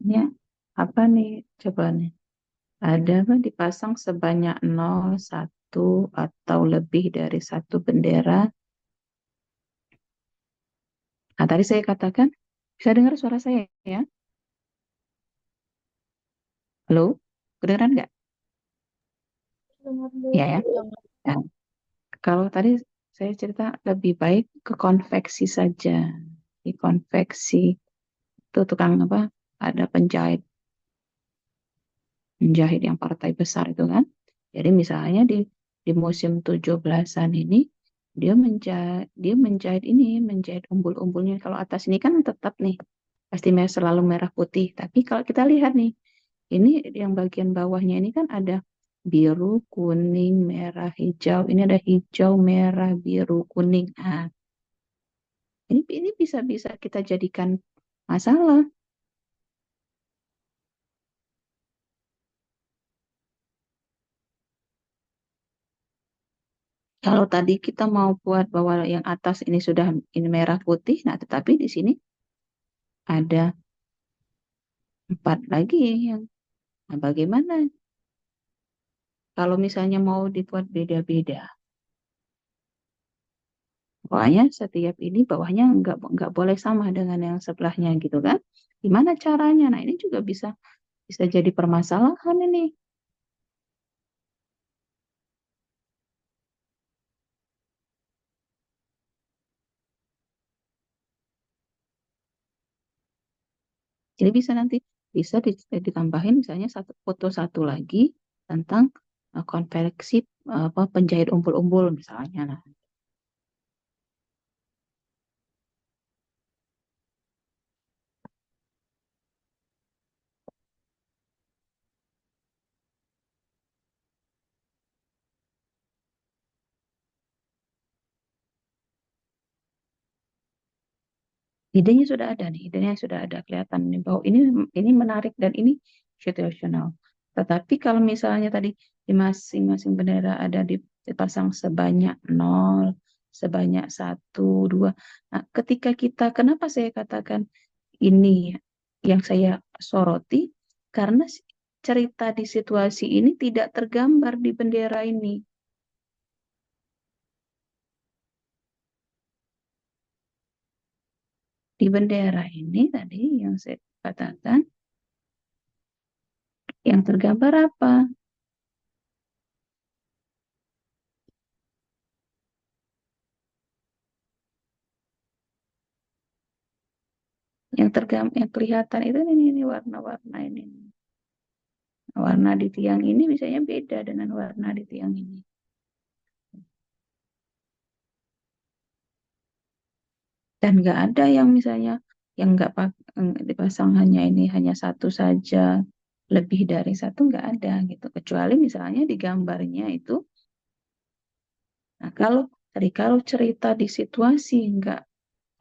Ini apa nih? Coba nih. Ada apa dipasang sebanyak 0, 1, atau lebih dari satu bendera. Nah, tadi saya katakan, bisa dengar suara saya ya? Halo? Kedengeran nggak? Dengar Ya ya. dengar. Nah, kalau tadi saya cerita lebih baik ke konveksi saja. Di konveksi itu tukang apa? Ada penjahit, penjahit yang partai besar itu kan. Jadi misalnya di musim 17-an ini dia menjahit ini, menjahit umbul-umbulnya. Kalau atas ini kan tetap nih pasti selalu merah putih. Tapi kalau kita lihat nih, ini yang bagian bawahnya ini kan ada biru, kuning, merah, hijau. Ini ada hijau, merah, biru, kuning. Ah, ini bisa-bisa kita jadikan masalah. Kalau tadi kita mau buat bahwa yang atas ini sudah ini merah putih, nah tetapi di sini ada empat lagi yang, nah bagaimana kalau misalnya mau dibuat beda-beda? Pokoknya setiap ini bawahnya nggak boleh sama dengan yang sebelahnya gitu kan? Gimana caranya? Nah ini juga bisa bisa jadi permasalahan ini. Jadi bisa nanti bisa ditambahin misalnya satu foto satu lagi tentang konveksi apa penjahit umpul-umpul misalnya. Nah, idenya sudah ada nih, idenya sudah ada kelihatan nih bahwa ini menarik dan ini situasional. Tetapi kalau misalnya tadi di masing-masing bendera ada dipasang sebanyak nol, sebanyak satu, dua. Nah, ketika kita, kenapa saya katakan ini yang saya soroti? Karena cerita di situasi ini tidak tergambar di bendera ini. Di bendera ini tadi yang saya katakan, yang tergambar apa? Yang kelihatan itu ini warna-warna ini. Warna di tiang ini misalnya beda dengan warna di tiang ini. Dan nggak ada yang misalnya yang nggak dipasang hanya ini hanya satu saja, lebih dari satu nggak ada gitu. Kecuali misalnya di gambarnya itu. Nah kalau cerita di situasi nggak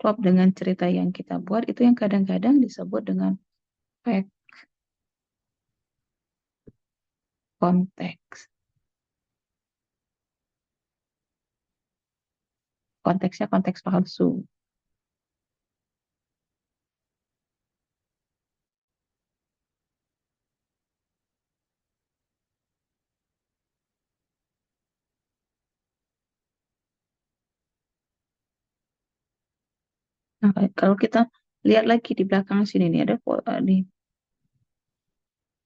klop dengan cerita yang kita buat itu yang kadang-kadang disebut dengan fake konteks. Konteksnya konteks palsu. Nah, kalau kita lihat lagi di belakang sini nih ada nih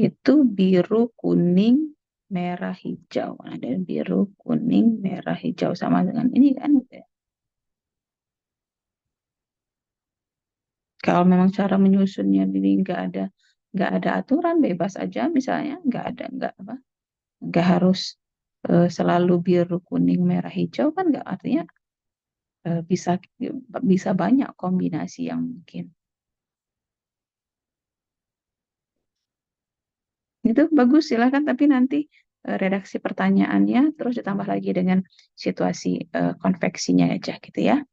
itu biru, kuning, merah, hijau. Ada biru, kuning, merah, hijau sama dengan ini kan. Kalau memang cara menyusunnya ini nggak ada aturan bebas aja misalnya nggak harus selalu biru, kuning, merah, hijau kan nggak artinya bisa bisa banyak kombinasi yang mungkin. Itu bagus silahkan tapi nanti redaksi pertanyaannya terus ditambah lagi dengan situasi konveksinya aja gitu ya.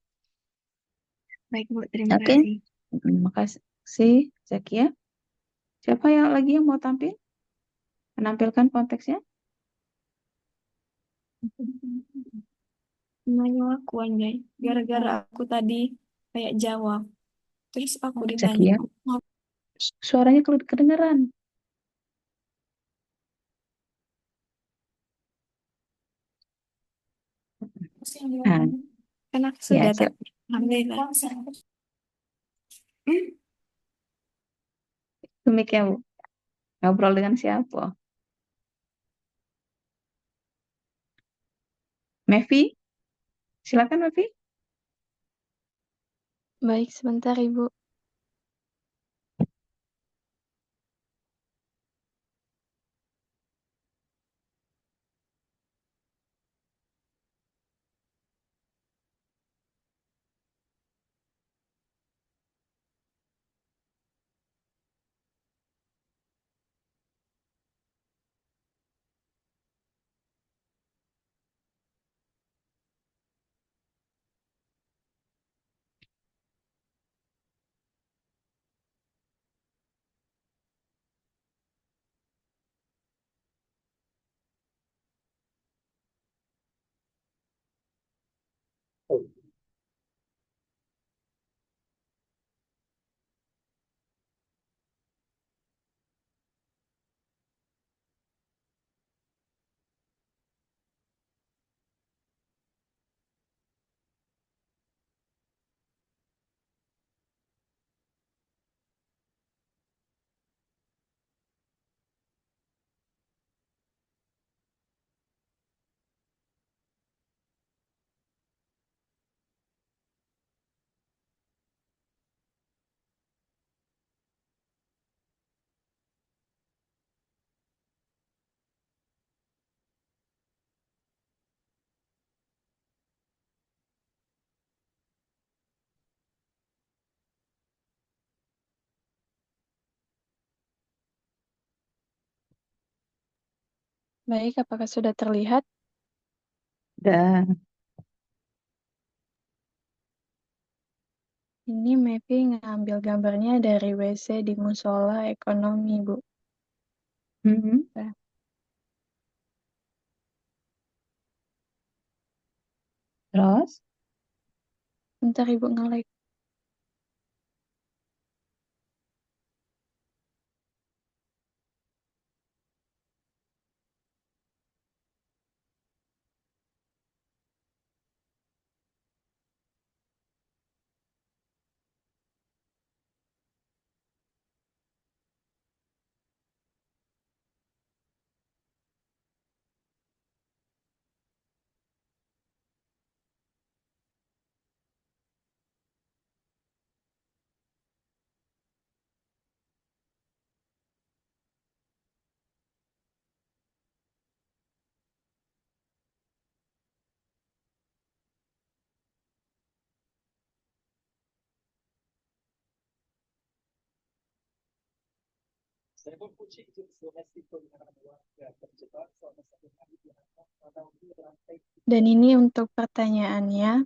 Baik, Bu. Terima Oke, kasih. terima kasih Zakia. Siapa yang lagi yang mau tampil menampilkan konteksnya? Nanya aku Anjay. Gara-gara aku tadi kayak jawab. Terus aku ditanya. Zakia. Suaranya kedengeran. Nah, Kan aku ya, sudah dapat. Alhamdulillah. mic-nya Bu. Ngobrol dengan siapa? Mevi, silakan Mevi. Baik, sebentar Ibu. Baik, apakah sudah terlihat? Dan Ini Mevi ngambil gambarnya dari WC di musola ekonomi, Bu. hmm, Nah, terus, bentar Ibu nge-like. Dan ini untuk pertanyaannya,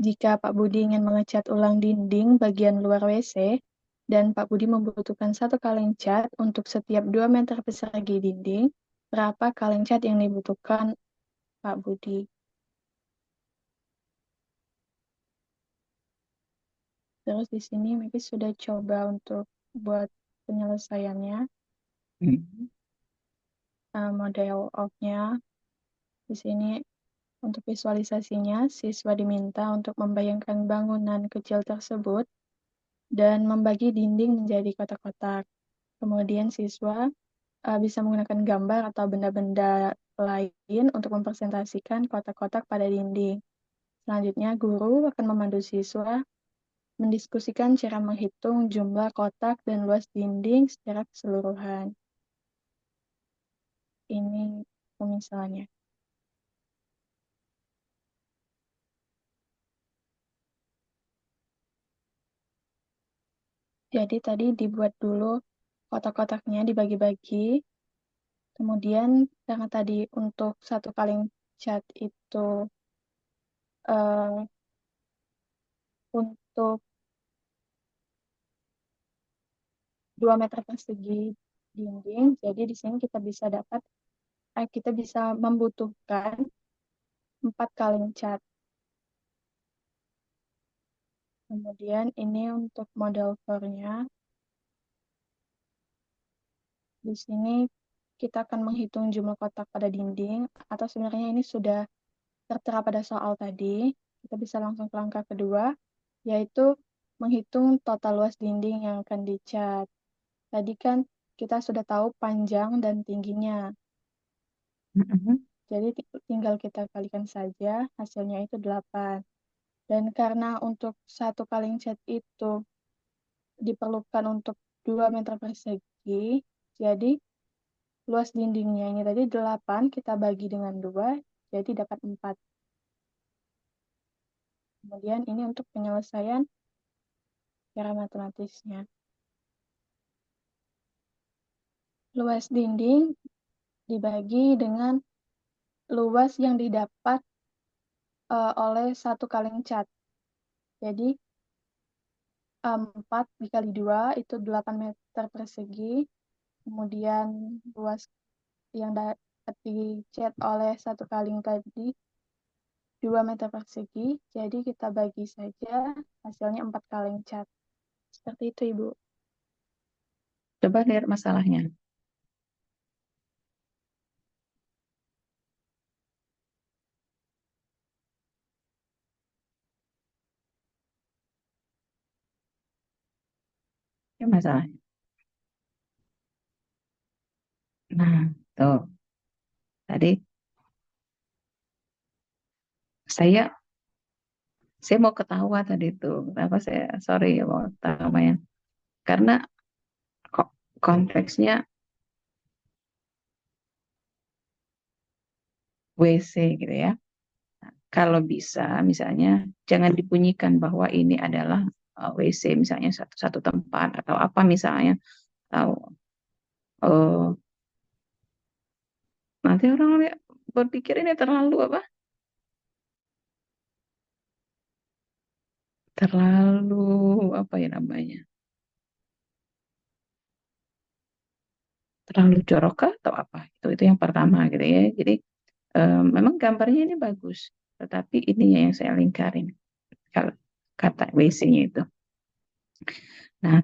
jika Pak Budi ingin mengecat ulang dinding bagian luar WC, dan Pak Budi membutuhkan 1 kaleng cat untuk setiap 2 meter persegi dinding, berapa kaleng cat yang dibutuhkan Pak Budi? Terus di sini Mevi sudah coba untuk buat penyelesaiannya, hmm, model of-nya. Di sini untuk visualisasinya, siswa diminta untuk membayangkan bangunan kecil tersebut dan membagi dinding menjadi kotak-kotak. Kemudian siswa bisa menggunakan gambar atau benda-benda lain untuk mempresentasikan kotak-kotak pada dinding. Selanjutnya, guru akan memandu siswa mendiskusikan cara menghitung jumlah kotak dan luas dinding secara keseluruhan. Ini misalnya. Jadi tadi dibuat dulu kotak-kotaknya dibagi-bagi. Kemudian karena tadi untuk 1 kaleng cat itu eh, untuk 2 meter persegi dinding, jadi di sini kita bisa membutuhkan 4 kaleng cat. Kemudian ini untuk model floor-nya. Di sini kita akan menghitung jumlah kotak pada dinding, atau sebenarnya ini sudah tertera pada soal tadi. Kita bisa langsung ke langkah kedua, yaitu menghitung total luas dinding yang akan dicat. Tadi kan kita sudah tahu panjang dan tingginya. Mhm. Jadi tinggal kita kalikan saja, hasilnya itu 8. Dan karena untuk satu kaleng cat itu diperlukan untuk 2 meter persegi, jadi luas dindingnya ini tadi 8, kita bagi dengan 2, jadi dapat 4. Kemudian ini untuk penyelesaian cara matematisnya. Luas dinding dibagi dengan luas yang didapat oleh satu kaleng cat. Jadi 4 dikali 2 itu 8 meter persegi. Kemudian luas yang dapat dicat oleh satu kaleng tadi 2 meter persegi. Jadi kita bagi saja, hasilnya 4 kaleng cat. Seperti itu, Ibu. Coba lihat masalahnya. Ya, masalahnya. Nah, tuh. Tadi saya saya mau ketawa tadi tuh. Kenapa saya sorry ya mau ketawa ya. Karena kok konteksnya WC gitu ya. Kalau bisa, misalnya jangan dibunyikan bahwa ini adalah WC, misalnya satu tempat atau apa misalnya. Tahu, nanti orang berpikir ini terlalu apa? Terlalu apa ya namanya? Terlalu jorok kah atau apa? Itu yang pertama gitu ya. Jadi memang gambarnya ini bagus, tetapi ininya yang saya lingkarin kalau kata WC-nya itu. Nah,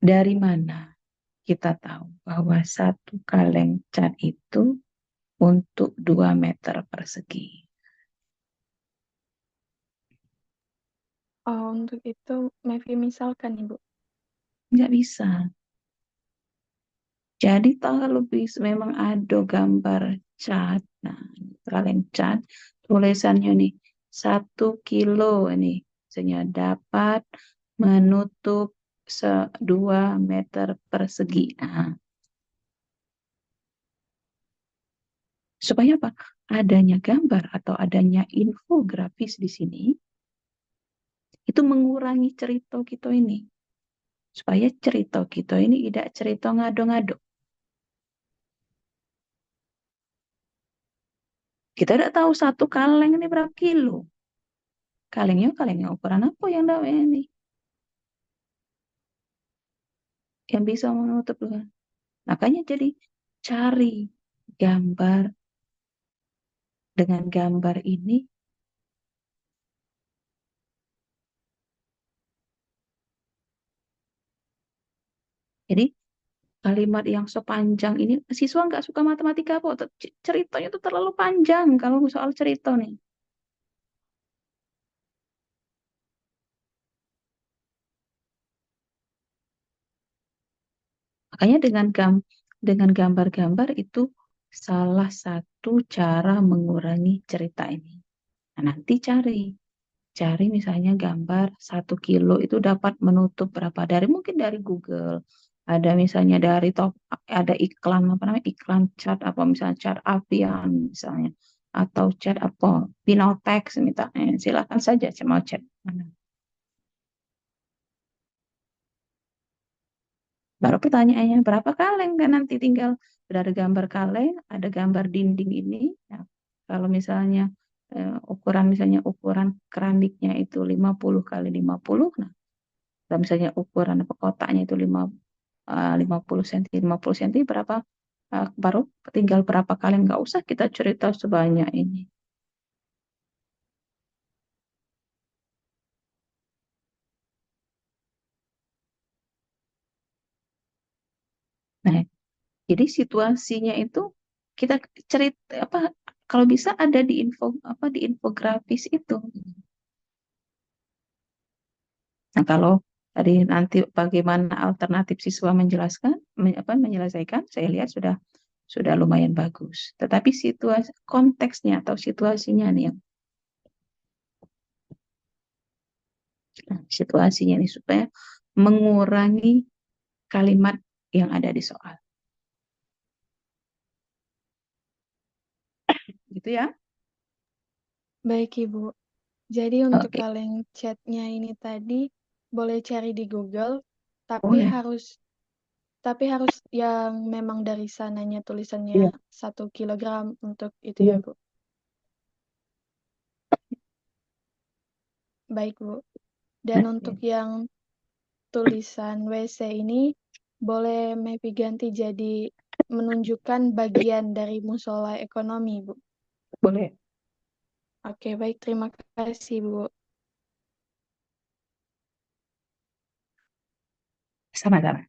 dari mana kita tahu bahwa satu kaleng cat itu untuk 2 meter persegi? Oh, untuk itu, Mevi misalkan, Ibu. Nggak bisa. Jadi kalau memang ada gambar cat, nah kaleng cat, tulisannya nih 1 kilo ini, misalnya dapat menutup 2 meter persegi. Nah, supaya apa? Adanya gambar atau adanya infografis di sini, itu mengurangi cerita kita ini. Supaya cerita kita ini tidak cerita ngado-ngado. Kita tidak tahu satu kaleng ini berapa kilo. Kalengnya ukuran apa yang namanya ini? Yang bisa menutup dengan. Makanya jadi cari gambar dengan gambar ini. Jadi kalimat yang sepanjang ini siswa nggak suka matematika kok. Ceritanya tuh terlalu panjang kalau soal cerita nih. Makanya dengan gambar-gambar itu salah satu cara mengurangi cerita ini. Nah, nanti cari misalnya gambar 1 kilo itu dapat menutup berapa dari mungkin dari Google, ada misalnya dari top, ada iklan apa namanya iklan cat apa misalnya cat Avian misalnya atau cat apa Pinotex misalnya, silakan saja mau cat mana. Baru pertanyaannya berapa kaleng kan, nanti tinggal ada gambar kaleng, ada gambar dinding ini. Nah, kalau misalnya ukuran misalnya ukuran keramiknya itu 50 kali 50. Nah, kalau misalnya ukuran apa kotaknya itu 50 cm 50 cm berapa, baru tinggal berapa kali, nggak usah kita cerita sebanyak ini. Jadi situasinya itu kita cerita apa, kalau bisa ada di di infografis itu. Nah, kalau tadi nanti bagaimana alternatif siswa menjelaskan, menyelesaikan, saya lihat sudah lumayan bagus. Tetapi situasi konteksnya atau situasinya nih yang situasinya ini supaya mengurangi kalimat yang ada di soal. Gitu ya. Baik, Ibu. Jadi untuk Oke, kaleng chatnya ini tadi boleh cari di Google, tapi boleh. harus tapi harus yang memang dari sananya tulisannya Iya, 1 kilogram untuk itu ya, iya. Bu. Baik, Bu. Dan untuk Oke, yang tulisan WC ini boleh Mevi ganti jadi menunjukkan bagian dari musola ekonomi, Bu. boleh. Oke, baik. Terima kasih, Bu. Sama-sama.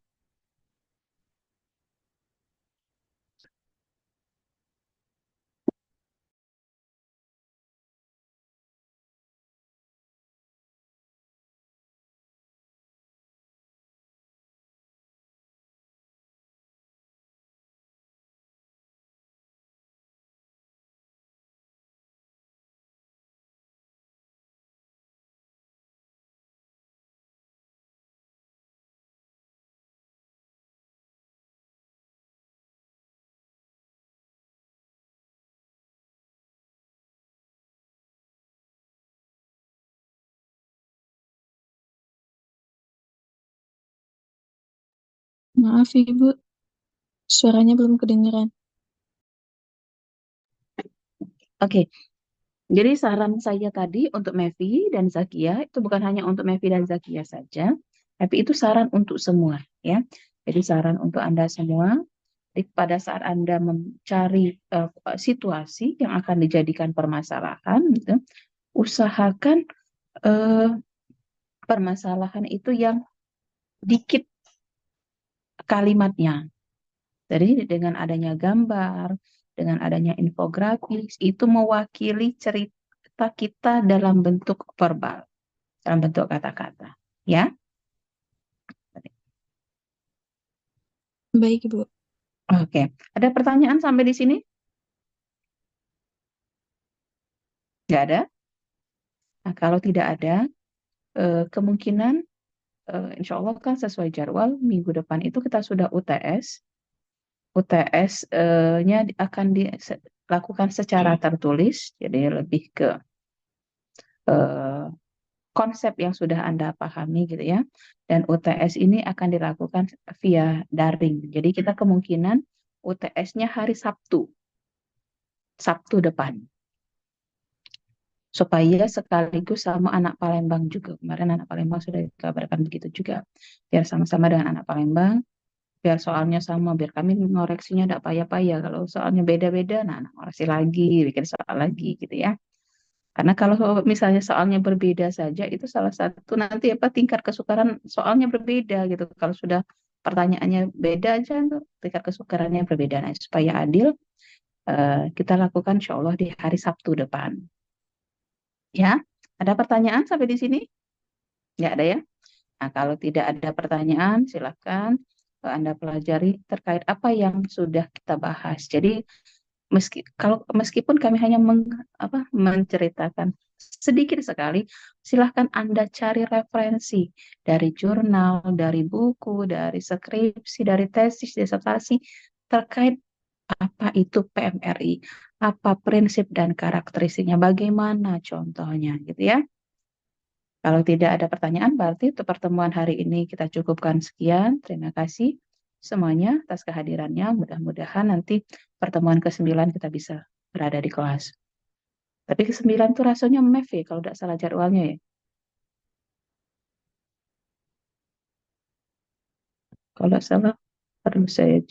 Maaf, Ibu. Suaranya belum kedengeran. Oke, jadi saran saya tadi untuk Mevi dan Zakia itu bukan hanya untuk Mevi dan Zakia saja, tapi itu saran untuk semua ya. Jadi saran untuk Anda semua. Jadi pada saat Anda mencari situasi yang akan dijadikan permasalahan, gitu, usahakan eh, permasalahan itu yang dikit kalimatnya. Jadi dengan adanya gambar, dengan adanya infografis, itu mewakili cerita kita dalam bentuk verbal, dalam bentuk kata-kata. Ya, Baik, Ibu. oke. Ada pertanyaan sampai di sini? Nggak ada? Nah, kalau tidak ada, kemungkinan insya Allah kan sesuai jadwal minggu depan itu kita sudah UTS. UTS-nya akan dilakukan secara tertulis, jadi lebih ke eh, konsep yang sudah Anda pahami gitu ya. Dan UTS ini akan dilakukan via daring. Jadi kita kemungkinan UTS-nya hari Sabtu, Sabtu depan. Supaya sekaligus sama anak Palembang juga. Kemarin anak Palembang sudah dikabarkan begitu juga. Biar sama-sama dengan anak Palembang, biar soalnya sama, biar kami ngoreksinya tidak payah-payah. Kalau soalnya beda-beda, nah anak ngoreksi lagi, bikin soal lagi gitu ya. Karena kalau misalnya soalnya berbeda saja, itu salah satu nanti apa tingkat kesukaran soalnya berbeda gitu. Kalau sudah pertanyaannya beda aja, tuh, tingkat kesukarannya berbeda. Nah, supaya adil, kita lakukan insya Allah di hari Sabtu depan. Ya, ada pertanyaan sampai di sini? Nggak ada ya? Nah, kalau tidak ada pertanyaan, silakan Anda pelajari terkait apa yang sudah kita bahas. Jadi meskipun kami hanya menceritakan sedikit sekali, silahkan Anda cari referensi dari jurnal, dari buku, dari skripsi, dari tesis, disertasi terkait apa itu PMRI, apa prinsip dan karakteristiknya, bagaimana contohnya, gitu ya. Kalau tidak ada pertanyaan, berarti untuk pertemuan hari ini kita cukupkan sekian. Terima kasih semuanya atas kehadirannya. Mudah-mudahan nanti pertemuan ke-9 kita bisa berada di kelas. Tapi ke-9 tuh rasanya MEF ya, kalau tidak salah jadwalnya ya. Kalau tidak salah, aduh saya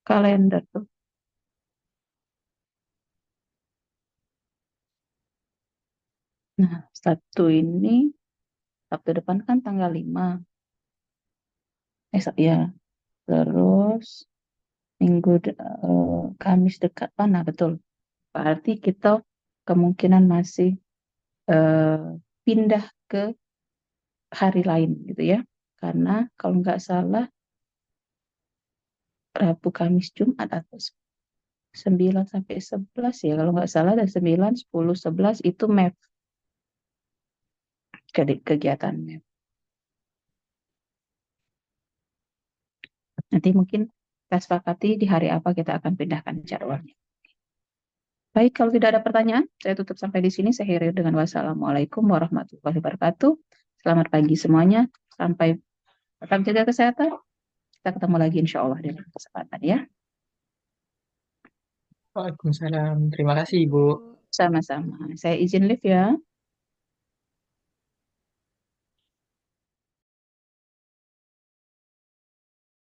kalender tuh. Nah, Sabtu depan kan tanggal 5. Ya, terus Kamis dekat mana betul. Berarti kita kemungkinan masih eh, pindah ke hari lain gitu ya. Karena kalau nggak salah Rabu, Kamis, Jumat atau 9 sampai 11 ya. Kalau nggak salah dari 9, 10, 11 itu map kegiatan map. Nanti mungkin kita sepakati di hari apa kita akan pindahkan jadwalnya. Baik, kalau tidak ada pertanyaan, saya tutup sampai di sini. Saya akhiri dengan wassalamualaikum warahmatullahi wabarakatuh. Selamat pagi semuanya. Sampai tetap jaga kesehatan. Kita ketemu lagi insya Allah di lain kesempatan ya. Waalaikumsalam. Terima kasih, Ibu. Sama-sama. Saya izin live ya.